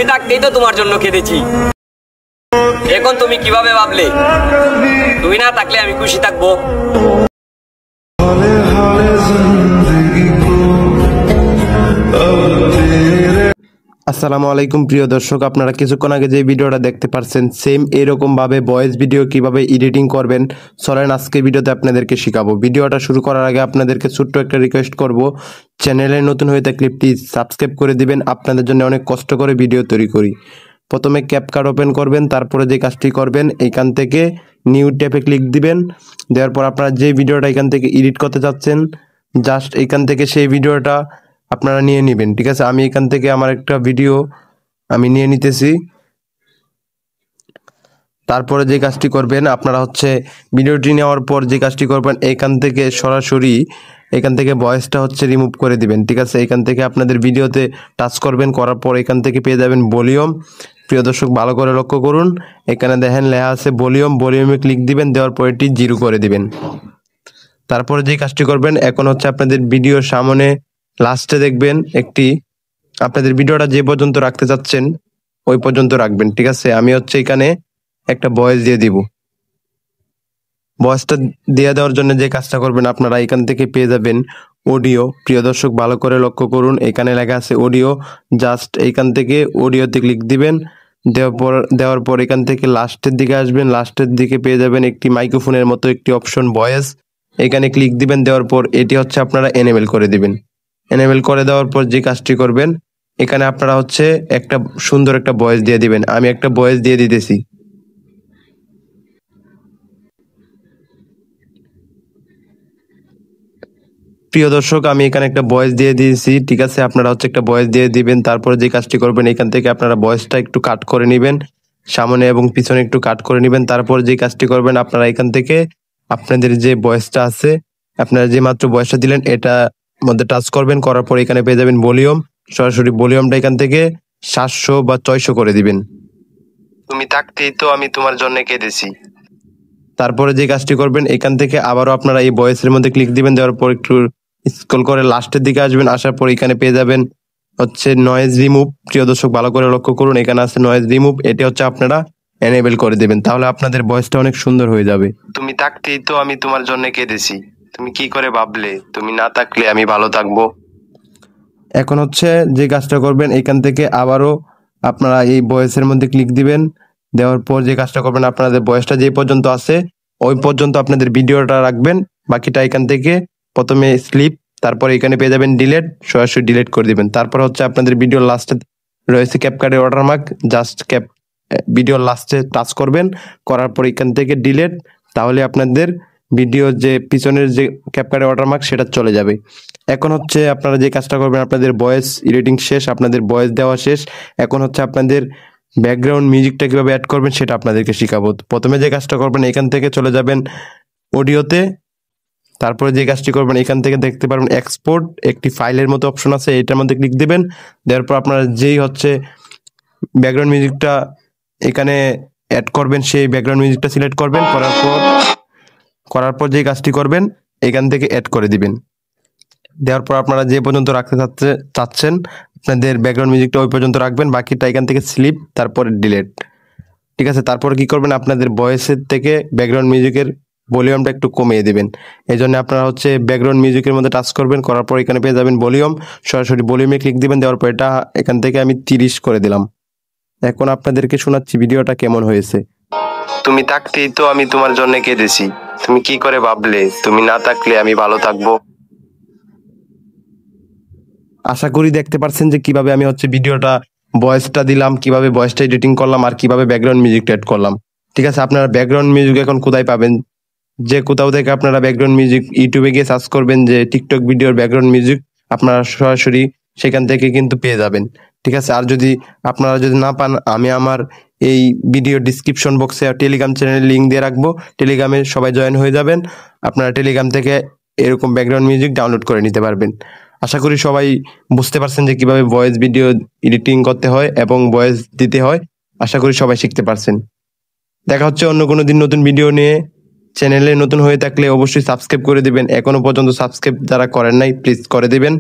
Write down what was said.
তুমি থাকতেই তো তোমার জন্য কেঁদেছি। এখন তুমি কিভাবে ভাবলে তুমি না থাকলে আমি খুশি থাকবো? আসসালামু আলাইকুম প্রিয় দর্শক, আপনারা কিছুক্ষণ আগে যে ভিডিওটা দেখতে পারছেন সেম এরকম ভাবে ভয়েস ভিডিও কিভাবে এডিটিং করবেন চলেন আজকে ভিডিওতে আপনাদেরকে শেখাবো। ভিডিওটা শুরু করার আগে আপনাদেরকে ছোট্ট একটা রিকোয়েস্ট করব, চ্যানেলে নতুন হয়ে থাকলে প্লিজ সাবস্ক্রাইব করে দিবেন। আপনাদের জন্য অনেক কষ্ট করে ভিডিও তৈরি করি। প্রথমে ক্যাপকাট ওপেন করবেন, তারপরে যে কাজটি করবেন এইখান থেকে নিউ ট্যাবে ক্লিক দিবেন। দেওয়ার পর আপনারা যে ভিডিওটা এখান থেকে এডিট করতে চাচ্ছেন জাস্ট এইখান থেকে সেই ভিডিওটা আপনারা নিয়ে নেবেন। ঠিক আছে, আমি এখান থেকে আমার একটা ভিডিও আমি নিয়ে নিতেছি। তারপরে যে কাজটি করবেন আপনারা ভিডিওটি নেওয়ার পর যে কাজটি করবেন এখান থেকে সরাসরি এখান থেকে ভয়েসটা রিমুভ করে দিবেন। ঠিক আছে, এখান থেকে আপনাদের ভিডিওতে টাচ করবেন, করার পর এখান থেকে পেয়ে যাবেন ভলিউম। প্রিয় দর্শক ভালো করে লক্ষ্য করুন, এখানে দেখেন লেখা আছে ভলিউম, ভলিউমে ক্লিক দিবেন, দেওয়ার পর এটি 0 করে দিবেন। তারপরে যে কাজটি করবেন এখন আপনাদের ভিডিওর সামনে লাস্টে দেখবেন আপনাদের ভিডিওটা যে পর্যন্ত রাখতে চাচ্ছেন ওই পর্যন্ত রাখবেন। ঠিক আছে, আমি এখানে একটা ভয়েস দিয়ে দিব। ভয়েসটা দিয়ে দেওয়ার জন্য যে কাজটা করবেন আপনারা এখান থেকে পেয়ে যাবেন অডিও। প্রিয় দর্শক ভালো করে লক্ষ্য করুন, এখানে লেখা আছে অডিও। জাস্ট এইখান থেকে অডিওতে ক্লিক দিবেন। দেওয়ার পর এখান থেকে লাস্টের দিকে আসবেন, লাস্টের দিকে পেয়ে যাবেন একটি মাইক্রোফোনের মতো একটি অপশন ভয়েস, এখানে ক্লিক দিবেন। দেওয়ার পর এটি আপনারা এনেবল করে দিবেন। এনেবল করে দেওয়ার পর যে কাজটি করবেন এখানে আপনারা একটা সুন্দর একটা ভয়েস দিয়ে দিবেন। আমি একটা ভয়েস দিয়ে দিতেছি। প্রিয় দর্শক আমি এখানে একটা ভয়েস দিয়ে দিয়েছি। ঠিক আছে, আপনারা একটা ভয়েস দিয়ে দিবেন। তারপরে যে কাজটি করবেন এখান থেকে আপনারা ভয়েসটা একটু কাট করে নেবেন, সামনে এবং পিছনে একটু কাট করে নেবেন। তারপর যে কাজটি করবেন আপনারা এখান থেকে আপনাদের যে ভয়েসটা আছে, আপনারা যে মাত্র ভয়েসটা দিলেন এটা মধ্যে টাচ করবেন, করার পর এখানে পেয়ে যাবেন ভলিউম। সরাসরি ভলিউমটা এখান থেকে 700 বা 600 করে দিবেন। তুমি থাকতেই তো আমি তোমার জন্য কেঁদেছি। তারপরে যে কাজটি করবেন এখান থেকে আবারও আপনারা এই ভয়েসের মধ্যে ক্লিক দিবেন। দেওয়ার পর একটু স্ক্রল করে লাস্টের দিকে আসবেন, আসার পর এখানে পেয়ে যাবেন নয়েজ রিমুভ। প্রিয় দর্শক ভালো করে লক্ষ্য করুন, এখানে আছে নয়েজ রিমুভ, এটি আপনারা এনেবল করে দিবেন। তাহলে আপনাদের ভয়েসটা অনেক সুন্দর হয়ে যাবে। তুমি থাকতেই তো আমি তোমার জন্য কেঁদেছি, তুমি কি করে ভাবলে তুমি না থাকলে আমি ভালো থাকবো। এখন যে কাজটা করবেন এখান থেকে আবারও আপনারা এই ভয়েসের মধ্যে ক্লিক দিবেন। দেওয়ার পর যে কাজটা করবেন আপনাদের ভয়েসটা যে পর্যন্ত আছে ওই পর্যন্ত আপনাদের ভিডিওটা রাখবেন, বাকিটা এখান থেকে প্রথমে স্লিপ, তারপর এখানে পেয়ে যাবেন ডিলেট, সরাসরি ডিলেট করে দিবেন। তারপর আপনাদের ভিডিওর লাস্টে রয়েছে ক্যাপকাটের ওয়াটারমার্ক, জাস্ট ভিডিওর লাস্টে টাচ করবেন, করার পর এখান থেকে ডিলেট, তাহলে আপনাদের ভিডিও যে পিছনের যে ক্যাপকাটের ওয়াটারমার্ক সেটা চলে যাবে। এখন আপনারা যে কাজটা করবেন আপনাদের ভয়েস এডিটিং শেষ, আপনাদের ভয়েস দেওয়া শেষ। এখন আপনাদের ব্যাকগ্রাউন্ড মিউজিকটা কিভাবে অ্যাড করবেন সেটা আপনাদেরকে শেখাবো। প্রথমে যে কাজটা করবেন এখান থেকে চলে যাবেন অডিওতে, তারপরে যে কাজটি করবেন এখান থেকে দেখতে পারবেন এক্সপোর্ট, একটি ফাইলের মতো অপশন আছে, এটার মধ্যে ক্লিক দিবেন। দেওয়ার পর আপনারা যেই ব্যাকগ্রাউন্ড মিউজিকটা এখানে অ্যাড করবেন সেই ব্যাকগ্রাউন্ড মিউজিকটা সিলেক্ট করবেন, করার পর যে কাজটি করবেন এখান থেকে অ্যাড করে দিবেন। দেওয়ার পর আপনারা যে পর্যন্ত রাখতে চাচ্ছেন আপনাদের ব্যাকগ্রাউন্ড মিউজিকটা ওই পর্যন্ত রাখবেন, বাকিটা এখান থেকে স্লিপ, তারপরে ডিলেট। ঠিক আছে, তারপর কি করবেন আপনাদের ভয়েসের থেকে ব্যাকগ্রাউন্ড মিউজিকের ভলিউমটা একটু কমিয়ে দিবেন। এই জন্য আপনারা ব্যাকগ্রাউন্ড মিউজিকের মধ্যে টাচ করবেন, করার পর এখানে পেয়ে যাবেন ভলিউম, সরাসরি ভলিউমে ক্লিক দিবেন। দেওয়ার পর এটা এখান থেকে আমি 30 করে দিলাম। এখন আপনাদেরকে শোনাচ্ছি ভিডিওটা কেমন হয়েছে। তুমি থাকতেই তো আমি তোমার জন্য কেঁদেছি, তুমি কি করে ভাবলে তুমি না থাকলে আমি ভালো থাকবো। আশা করি দেখতে পারছেন যে কিভাবে আমি ভিডিওটা ভয়েসটা দিলাম, কিভাবে ভয়েসটা এডিটিং করলাম, আর কিভাবে ব্যাকগ্রাউন্ড মিউজিকটা অ্যাড করলাম। ঠিক আছে, আপনারা ব্যাকগ্রাউন্ড মিউজিক এখন কোথায় পাবেন? যে কোথাও থেকে আপনারা ব্যাকগ্রাউন্ড মিউজিক ইউটিউবে গিয়ে সার্চ করবেন যে টিকটক ভিডিওর ব্যাকগ্রাউন্ড মিউজিক, আপনারা সরাসরি সেখান থেকে কিন্তু পেয়ে যাবেন। ঠিক আছে, আর আপনারা যদি না পান আমি আমার এই ভিডিও ডিসক্রিপশন বক্সে টেলিগ্রাম চ্যানেলের লিঙ্ক দিয়ে রাখবো, টেলিগ্রামে সবাই জয়েন হয়ে যাবেন। আপনারা টেলিগ্রাম থেকে এরকম ব্যাকগ্রাউন্ড মিউজিক ডাউনলোড করে নিতে পারবেন। আশা করি সবাই বুঝতে পারছেন যে কিভাবে ভয়েস ভিডিও এডিটিং করতে হয় এবং ভয়েস দিতে হয়। আশা করি সবাই শিখতে পারছেন। দেখা হচ্ছে অন্য কোনো দিন নতুন ভিডিও নিয়ে। চ্যানেলে নতুন হয়ে থাকলে অবশ্যই সাবস্ক্রাইব করে দিবেন। এখনো পর্যন্ত সাবস্ক্রাইব যারা করেন নাই প্লিজ করে দিবেন।